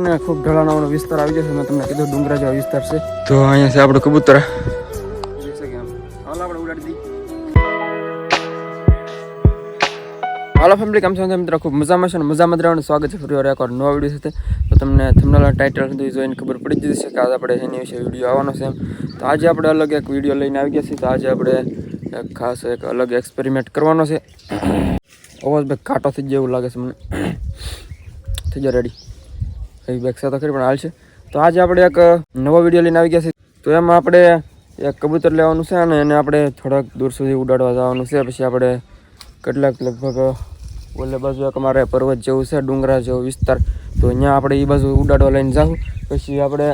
ખૂબ ઢળાણવાનો વિસ્તાર આવી જશે. મેં તમને કીધું ડુંગરા જેવો વિસ્તાર છે. તો અહીંયા છે આપણું કબૂતર. હાલો ફેમિલી, કેમ છો મિત્રો? ખૂબ મજામાં છે ને મજામાં જ રહેવાનું સ્વાગત છે ફરી એક વાર નવા વિડીયો સાથે. તો તમને થંબનેલ ટાઇટલ સુધી જોઈને ખબર પડી જશે કે આજે આપણે એની વિશે વિડીયો આવવાનો છે. તો આજે આપણે અલગ એક વિડીયો લઈને આવી ગયા છીએ. તો આજે આપણે એક ખાસ એક અલગ એક્સપેરિમેન્ટ કરવાનો છે. અવાજ ભાઈ કાંટો થઈ જાય એવું લાગે છે મને. થઈ જાય રેડી કઈ બેગ તો ખરી પણ હાલ છે. તો આજે આપણે એક નવો વિડીયો લઈને આવી ગયા છીએ. તો એમાં આપણે એક કબૂતર લેવાનું છે અને એને આપણે થોડાક દૂર સુધી ઉડાડવા જવાનું છે. પછી આપણે કેટલાક લગભગ ઓલે બાજુ એક અમારે પર્વત જેવું છે, ડુંગરા જેવો વિસ્તાર. તો અહીંયા આપણે એ બાજુ ઉડાડવા લઈને જાઉં. પછી આપણે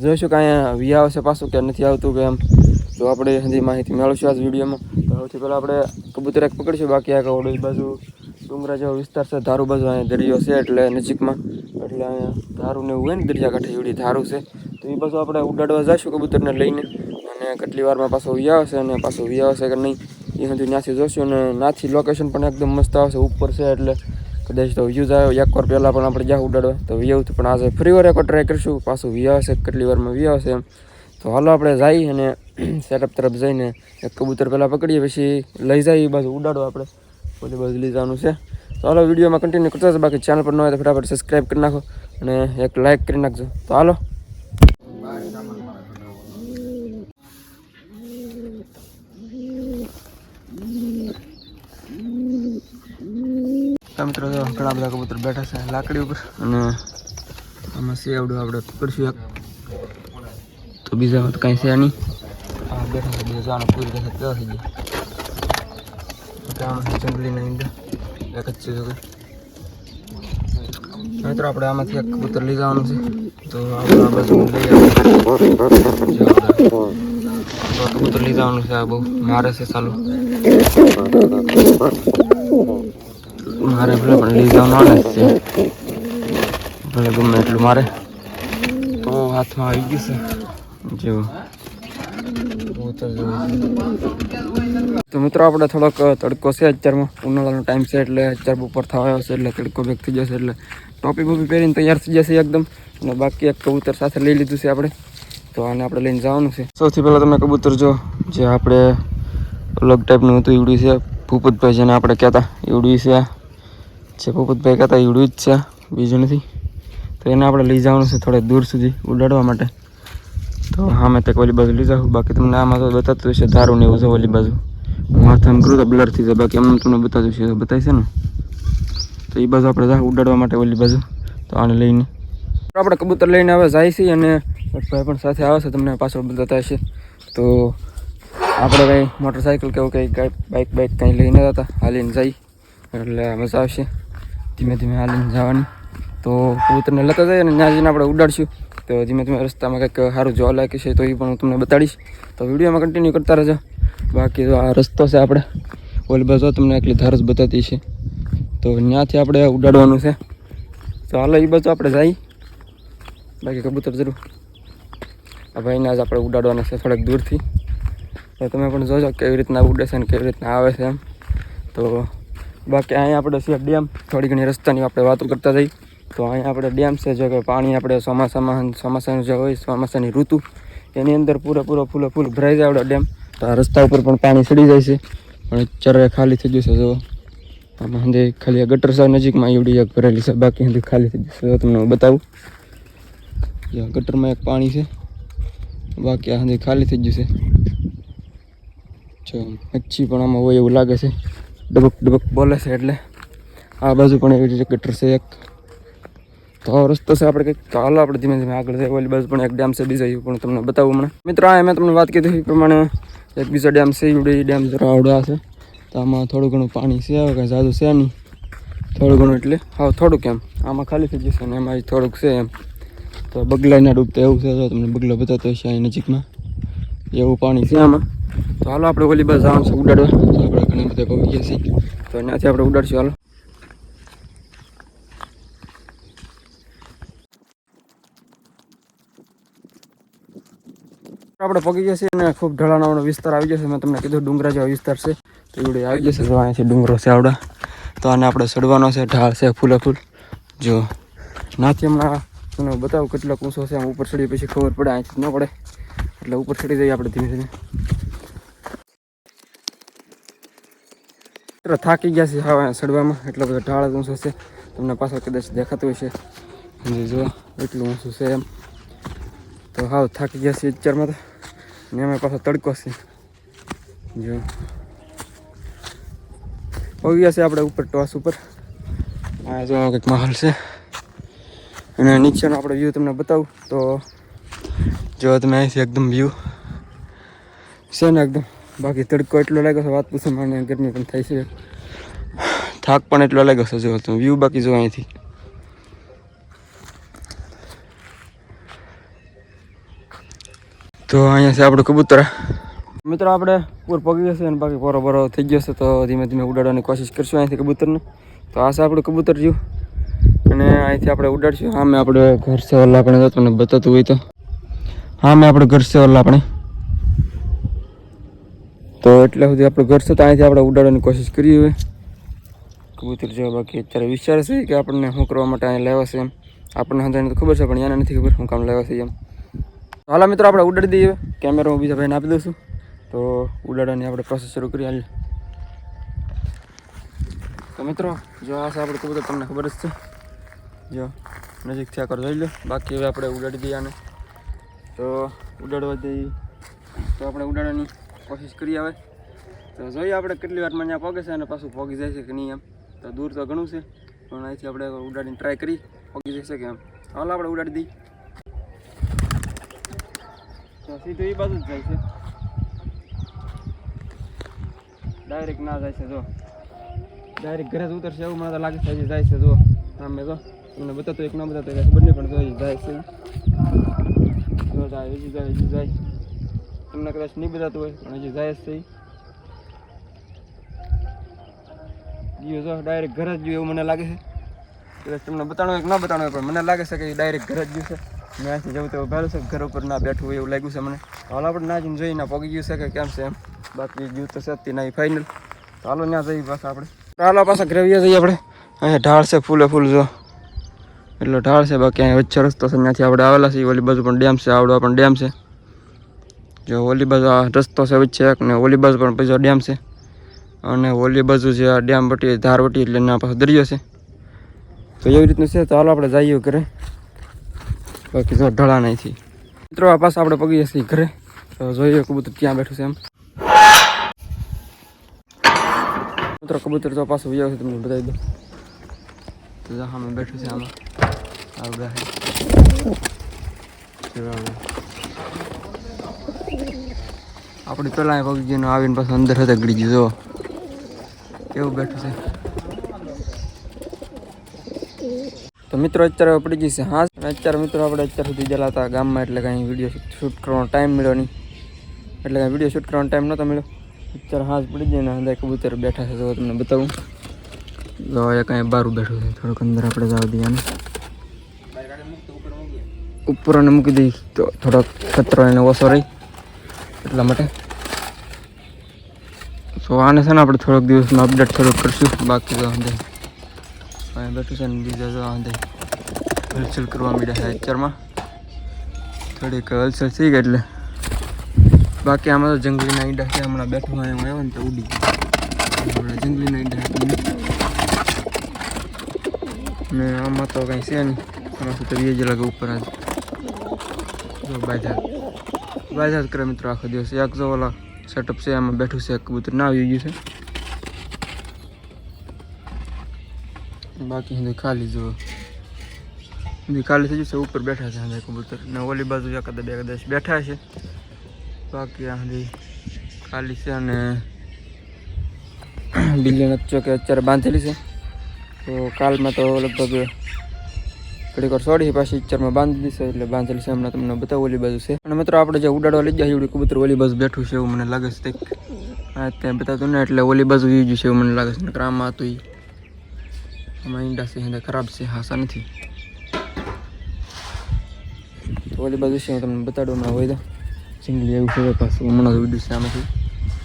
જોઈશું કે અહીંયા વી આવશે પાછું કે નથી આવતું કે એમ. તો આપણે બધી માહિતી મેળવશું આજ વિડીયોમાં. તો સૌથી પહેલાં આપણે કબૂતર એક પકડીશું. બાકી આ ઓલી બાજુ ડુંગરા જેવો વિસ્તાર છે, ધારું બાજુ અહીંયા દરિયો છે એટલે નજીકમાં. એટલે અહીંયા ધારું ને એવું હોય ને, દરિયાકાંઠે એવડી ધારું છે. તો એ બાજુ આપણે ઉડાડવા જઈશું કબૂતરને લઈને. અને કેટલી વારમાં પાછો વી આવશે અને પાછો વી આવશે કે નહીં એ સુધી ત્યાંથી જોશું. અને ત્યાંથી લોકેશન પણ એકદમ મસ્ત આવશે, ઉપર છે એટલે કદાચ તો વ્યૂઝ આવે. એકવાર પહેલાં પણ આપણે જ્યાં ઉડાડવા તો વી આવતું, પણ આજે ફરી વાર એકવાર ટ્રાય કરીશું પાછું વી આવશે કેટલી વારમાં વી આવશે એમ. તો હાલો આપણે જઈ અને સેટઅપ તરફ જઈને એક કબૂતર પહેલાં પકડીએ, પછી લઈ જઈએ એ બાજુ ઉડાડવા. આપણે ઓલી બાજુ લઈ જવાનું છે. તો હાલો વિડીયોમાં કન્ટિન્યુ કરતા. બાકી ચેનલ પર ન હોય તો ફટાફટ સબસ્ક્રાઈબ કરી નાખો અને એક લાઇક કરી નાખજો. તો હાલો મિત્રો, ઘણા બધા કબૂતર બેઠા છે લાકડી ઉપર અને આમાં સેવડું આપણે પકડશું એક. તો બીજા તો કાંઈ છે નહીં. આ બેઠા છે બીજા જવાનું પૂરી થશે કેવા થઈ જાય. આમાં જંગલીના ઈંડા એક જ છે. મિત્રો આપણે આમાંથી એક કબૂતર લઈ જવાનું છે. તો આપણે આ બાજુ લઈ કબૂતર લઈ જવાનું છે. આ બહુ મારે છે ચાલુ મારે ભલે પણ લઈ જવાનું આવે જ છે. ભલે ગમે એટલું મારે તો હાથમાં આવી ગયું છે જેવું કબૂતર જેવું. તો મિત્રો આપણે થોડોક તડકો છે અત્યારમાં, ઉનાળાનો ટાઈમ છે એટલે અત્યારે ઉપર થવા આવ્યો છે એટલે તડકો બેગ થઈ જશે. એટલે ટોપી બોપી પહેરીને તૈયાર થઈ જશે એકદમ. અને બાકી એક કબૂતર સાથે લઈ લીધું છે આપણે. તો આને આપણે લઈને જવાનું છે. સૌથી પહેલાં તમે કબૂતર જો જે આપણે અલગ ટાઈપનું હતું ઈવડું છે. ભૂપતભાઈ જેને આપણે કહેતા ઈવડું છે. જે ભૂપતભાઈ કહેતા ઈવડું જ છે, બીજું નથી. તો એને આપણે લઈ જવાનું છે થોડે દૂર સુધી ઉડાડવા માટે. તો હા મેં તક ઓલી બાજુ લઈ જાઉં. બાકી તમને આમાં તો બતાતું હશે ધારું ને એવું છે ઓલી બાજુ. હું હાથ આમ કરું તો બ્લર થઈ જાય. બાકી એમ તમને બતાવ્યું છે બતાવી છે ને. તો એ બાજુ આપણે જાઉં ઉડાડવા માટે ઓલી બાજુ. તો આને લઈને આપણે કબૂતર લઈને હવે જાય છીએ અને ભાઈ પણ સાથે આવે છે, તમને પાછળ બતાતા હશે. તો આપણે કંઈ મોટરસાઇકલ કે એવું કંઈ બાઇક કંઈ લઈને જતા હાલીને જઈ એટલે મજા આવશે. ધીમે ધીમે હાલીને જવાની. તો કબૂતરને લેતા જઈએ અને ત્યાં જઈને આપણે ઉડાડશું. તો ધીમે ધીમે રસ્તામાં કંઈક સારું જોવા લાગે છે તો એ પણ હું તમને બતાડીશ. તો વિડીયોમાં કન્ટિન્યુ કરતા રહેજો. બાકી તો આ રસ્તો છે આપણે ઓલી બાજુ તમને એટલી ધાર જ બતાતી છે. તો ત્યાંથી આપણે ઉડાડવાનું છે. તો હાલો એ બાજુ આપણે જઈએ. બાકી કબૂતર જરૂર આ ભાઈને આજ આપણે ઉડાડવાના છે થોડાક દૂરથી. તો તમે પણ જોજો કેવી રીતના ઉડે છે ને કેવી રીતના આવે છે એમ. તો બાકી અહીંયા આપણે છે ડેમ. થોડી ઘણી રસ્તાની આપણે વાતો કરતા જઈએ. તો અહીંયા આપણે ડેમ છે જો કે પાણી આપણે ચોમાસાનું જે હોય ચોમાસાની ઋતુ એની અંદર પૂરેપૂરો ફૂલ ભરાઈ જાય આપણે ડેમ. તો આ રસ્તા ઉપર પણ પાણી ચડી જાય છે પણ અત્યારે ખાલી થઈ જશે. જો આમાં હંદે ખાલી ગટર સાવ નજીકમાં એવડી એક ભરેલી છે, બાકી હંદે ખાલી થઈ જશે. તો તમને બતાવું ગટરમાં એક પાણી છે, બાકી આ હંદે ખાલી થઈ જશે. જો મચ્છી પણ આમાં હોય એવું લાગે છે, ડબક ડબક બોલે છે. એટલે આ બાજુ પણ એવી રીતે ગટર છે એક. તો રસ્તો છે આપણે કંઈક. તો હાલો આપણે ધીમે ધીમે આગળ જાય. ઓલી બાજુ પણ એક ડેમ છે બીજા, પણ તમને બતાવું હમણાં. મિત્રો આ મેં તમને વાત કીધી એ પ્રમાણે એક બીજો ડેમ છે. એવડી ડેમ જરા આવડા છે. તો આમાં થોડું ઘણું પાણી છે, આવે કાંઈ જાદુ છે નહીં. થોડું ઘણું એટલે હા થોડુંક એમ. આમાં ખાલી થઈ જશે ને એમાં થોડુંક છે એમ. તો બગલાના ડૂબતા એવું છે. તો તમને બગલો બતાતો હશે અહીં નજીકમાં એવું પાણી છે આમાં. તો હાલો આપણે ઓલી બાજુ જવાનું છે ઉડાડવા. તો આપણે ઘણા બધા પહોંચીએ છીએ. તો ત્યાંથી આપણે ઉડાડશું. હાલો આપણે પગી ગયા છીએ અને ખૂબ ઢળાણવાળો વિસ્તાર આવી જશે. મેં તમને કીધું ડુંગરા જેવો વિસ્તાર છે. તો એવડે આવી જશે. તો અહીંયાથી ડુંગરો છે આવડા. તો આને આપણે ચડવાનો છે. ઢાળ છે ફૂલે ફૂલ. જો નાથી હમણાં તમને બતાવું કેટલો ઊંચો છે. આમ ઉપર ચડીએ પછી ખબર પડે, અહીંથી ન પડે એટલે ઉપર ચડી જઈએ આપણે ધીમે ધીમે. થાકી ગયા છે હા ચડવામાં, એટલો બધો ઢાળ ઊંચો છે. તમને પાછળ કદાચ દેખાતું હશે, જો એટલું ઊંચું છે એમ. તો હાવ થાકી ગયા છે વિચારમાં તો, ને એમાં પાછો તડકો છે. જો પહોંચી ગયા છે આપણે ઉપર ટોસ ઉપર. આ જો કંઈક માહોલ છે, અને નીચેનો આપણે વ્યૂ તમને બતાવું તો જો તમે અહીંથી એકદમ વ્યૂ છે ને એકદમ. બાકી તડકો એટલો લાગ્યો છે વાત પૂછો મને, ગરમી પણ થાય છે, થાક પણ એટલો લાગ્યો છે. જો તમે વ્યૂ બાકી જો અહીંથી તો અહીંયા છે આપણું કબૂતર. મિત્રો આપણે પૂર પગી જશે અને બાકી બરોબર થઈ ગયો છે, તો ધીમે ધીમે ઉડાડવાની કોશિશ કરશું અહીંથી કબૂતરને. તો આ છે આપણું કબૂતર જ્યું, અને અહીંથી આપણે ઉડાડશું. હા મેં આપણે ઘર છે ઓલા આપણે તમને બતાતું હોય તો, હા મેં આપણે ઘર છે ઓલા આપણે, તો એટલે સુધી આપણું ઘર છે. તો અહીંથી આપણે ઉડાડવાની કોશિશ કરીએ. હવે કબૂતર જેવા બાકી અત્યારે વિચાર છે કે આપણને શું કરવા માટે અહીં લેવા છે એમ. આપણને સમજાને તો ખબર છે, પણ એને નથી ખબર શું કામ લેવા છે એમ. હાલા મિત્રો આપણે ઉડાડી દઈએ. કેમેરો હું બીજા ભાઈને આપી દઉં છું, તો ઉડાડવાની આપણે પ્રોસેસ શરૂ કરી હાલ. તો મિત્રો જો આ છે આપણે કબૂતર, તમને ખબર જ છે. જો નજીકથી આકર જોઈ લો. બાકી હવે આપણે ઉડાડી દઈએ આને. તો ઉડાડવા દઈએ, તો આપણે ઉડાડવાની કોશિશ કરીએ હવે. તો જોઈએ આપણે કેટલી વારમાં ત્યાં પગે છે અને પાછું પગી જાય છે કે નહીં એમ. તો દૂર તો ઘણું છે, પણ અહીંથી આપણે ઉડાડીને ટ્રાય કરી પગી જશે કે એમ. હાલ આપણે ઉડાડી દઈએ. તો સીધું એ બાજુ જ જાય છે, ડાયરેક્ટ ના જાય છે. જો ડાયરેક્ટ ઘરે જ ઉતરશે એવું મને તો લાગે છે. હજી જાય છે, જો સામે જો તમને બતાતો એક ના બતાતો બંને, પણ જો જાય છે. જો જાય હજી જાય, હજી જાય. તમને કદાચ નહીં બતાતું હોય પણ હજી જાય જ છે. ગયો જો ડાયરેક્ટ ઘરે જ ગયું એવું મને લાગે છે. કદાચ તમને બતાડો એક ના બતાડો પણ મને લાગે છે કે ડાયરેક્ટ ઘરે જ ગયું છે. મેં અહીંથી જવું તો ભારે છે, ઘર ઉપર ના બેઠું હોય એવું લાગ્યું છે મને. હાલ આપણે ના જઈને જોઈને પગી ગયું છે કે કેમ છે એમ. બાકી ગયું તો છે જ નહીં ફાઇનલ. તો હાલો ત્યાં જઈએ પાછા આપણે. હાલો પાછા ગ્રેવીએ જઈએ આપણે. અહીંયા ઢાળ છે ફૂલે ફૂલ, જો એટલો ઢાળ છે. બાકી અહીંયા વચ્ચે રસ્તો છે, ત્યાંથી આપણે આવેલા છીએ. ઓલી બાજુ પણ ડેમ છે, આવડો પણ ડેમ છે. જો ઓલી બાજુ આ રસ્તો છે વચ્ચે એક, ને ઓલી બાજુ પણ બીજો ડેમ છે. અને ઓલી બાજુ જે આ ડેમ વટી ધાર વટી એટલે એના પાસે દરિયો છે. તો એવી રીતનું છે. તો હાલો આપણે જઈએ ઘરે. બાકી જો ઢળા નહીંથી મિત્રો આ પાછા આપણે પગી જઈએ ઘરે. તો જોઈએ કબૂતર ક્યાં બેઠું છે એમ. મિત્રો કબૂતર તો પાછું વ્યવ છે, તમને બતાવી દઉં. તો આમાં બેઠું છે, આમાં આવડે આપણી પેલા પગી ગયું આવીને પાછું અંદર હતા ગળી ગયું. જો કેવું બેઠું છે. તો મિત્રો અત્યારે પડી ગઈ છે હા. અત્યારે મિત્રો આપણે અત્યાર સુધી ગયેલા હતા ગામમાં, એટલે કાંઈ વિડીયો શૂટ કરવાનો ટાઈમ મળ્યો નહીં, એટલે કાંઈ વિડીયો શૂટ કરવાનો ટાઈમ નહોતો મળ્યો. અત્યારે હાથ પડી જાય ને અંદર કબૂતર બેઠા છે, જો તમને બતાવું. જો એ કાંઈ બારું બેઠું છે, થોડુંક અંદર આપણે જવા દઈએ આને ઉપર અને મૂકી દઈ તો થોડોક ખતરો એને ઓછો રહી એટલા માટે. તો આને છે ને આપણે થોડોક દિવસમાં અપડેટ થોડુંક કરશું. બાકી તો અંદર અહીં બેઠું છે ને બીજા જો અંદર હલચલ કરવા માંડ્યા છે અત્યારમાં, થોડીક હલચલ થઈ ગઈ એટલે. બાકી આમાં તો જંગલીના ઈંડા છે. હમણાં બેઠું હોય એમ આવ્યો ને તો ઉડી ગયું. હમણાં જંગલીના ઈંડા ને આમાં તો કંઈ છે નહીં. આમાં તો વીજ લાગે ઉપર આજ જો બાજાર કરે મિત્રો આખો દિવસ. એક જો ઓલા સેટઅપ છે આમાં બેઠું છે કબૂતર ના આવી ગયું છે. બાકી hindi ખાલી જો hindi ખાલી થઈ ગયું છે. ઉપર બેઠા છે hindi કબૂતર ને ઓલી બાજુ એકાદ બે કદાચ બેઠા છે. બાકી આ hindi ખાલી છે. અને બિલ્લી ચોકે અત્યારે બાંધેલી છે. તો કાલમાં તો લગભગ ઘડીક વાર છોડી પાછી પિક્ચરમાં બાંધી દીશે, એટલે બાંધેલી છે. હમણાં તમને બતાવું ઓલી બાજુ છે. અને મિત્રો આપણે જે ઉડાડવા લઈ જાય એવડી કબૂતર ઓલી બાજુ બેઠું છે એવું મને લાગે છે. ત્યાં બતાવતું ને એટલે ઓલી બાજુ ઈ ગયું છે એવું મને લાગે છે. નકર આમાં હતું આમાં ઈંડા છે એને ખરાબ છે, હાસા નથી. તો ઓલી બાજુ છે હું તમને બતાડું. હમણાં હોય તો જંગલી એવું છે પાછું હમણાં વિડીયો છે આમાંથી.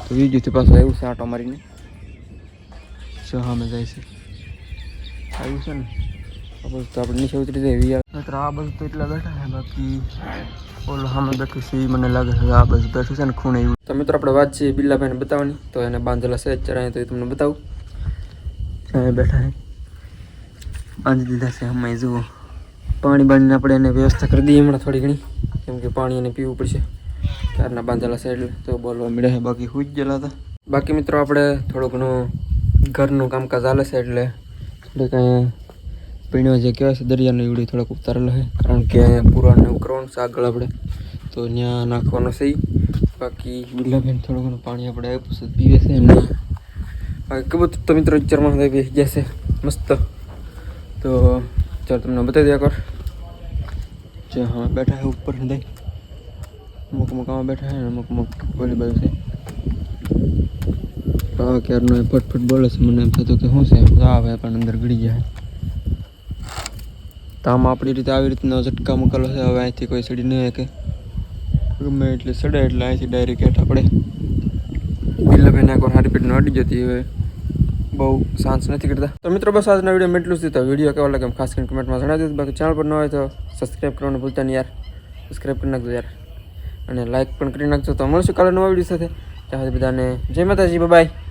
તો વિડીયોથી પાછું આવ્યું છે આંટો મારીને. જો સામે જાય છે આવ્યું છે ને બસ તો આપણે નીચે ઉતરી જઈએ મિત્ર આ બાજુ તો એટલા બેઠા છે બાકી ઓલો સામે બેઠું છે એ મને લાગે છે આ બાજુ બેઠું છે ને ખૂણે એવું તો મિત્રો આપણે વાત છે બિલ્લાભાઈને બતાવવાની તો એને બાંધેલા છે ચરાય તો એ તમને બતાવું અહીં બેઠા છે બાંધી દીધા છે અમે જુઓ પાણી બાંધીને આપણે એને વ્યવસ્થા કરી દઈએ હમણાં થોડી ઘણી કેમ કે પાણી એને પીવું પડશે ક્યારના બાંધેલા છે એટલે તો બોલવા મળે છે બાકી હુઈ જ ગયેલા હતા બાકી મિત્રો આપણે થોડું ઘણું ઘરનું કામકાજ ચાલે છે એટલે થોડીક અહીંયા પીણો જે કહેવાય છે દરિયાનો ઈવડી થોડોક ઉતારેલો છે કારણ કે પુરાણ ને કરવાનું છે આગળ આપણે તો ત્યાં નાખવાનો છે બાકી બિલ્લાભાઈને થોડું ઘણું પાણી આપણે આપ્યું છે પીવે છે એમને બાકી કબૂતર તો મિત્રો વિચારમાં બેસી ગયા છે મસ્ત તો ચાલો તમને બતાવી દે એકવાર જે હા બેઠા છે ઉપર દઈ અમુક અમુક આમાં બેઠા છે ને અમુક અમુક ઓલી બાજુ છે આ ક્યારનો ફટફટ બોલે છે મને એમ થતું કે શું છે આવે પણ અંદર ગળી ગયા તો આમાં આપણી રીતે આવી રીતનો ઝટકા મૂકેલો છે હવે અહીંથી કોઈ સડી નહીં કે ગમે એટલે સડે એટલે અહીંથી ડાયરેક્ટ હેઠ આપણે બિલ્લાભાઈને એકવાર હારી પીટને અડી જતી હવે બહુ શાંત નથી કરતા તો મિત્રો બસ આજના વિડીયો એટલું જ તો વિડીયો કેવો લાગે ખાસ કરીને કમેન્ટમાં જણાવી દો બાકી ચેનલ પર ન હોય તો સબસ્ક્રાઈબ કરવાનું ભૂલતા નહીં યાર સબસ્ક્રાઈબ કરી નાખજો યાર અને લાઈક પણ કરી નાખજો તો મળશું કાલે નવા વિડીયો સાથે ત્યાં સુધી બધાને જય માતાજી બાય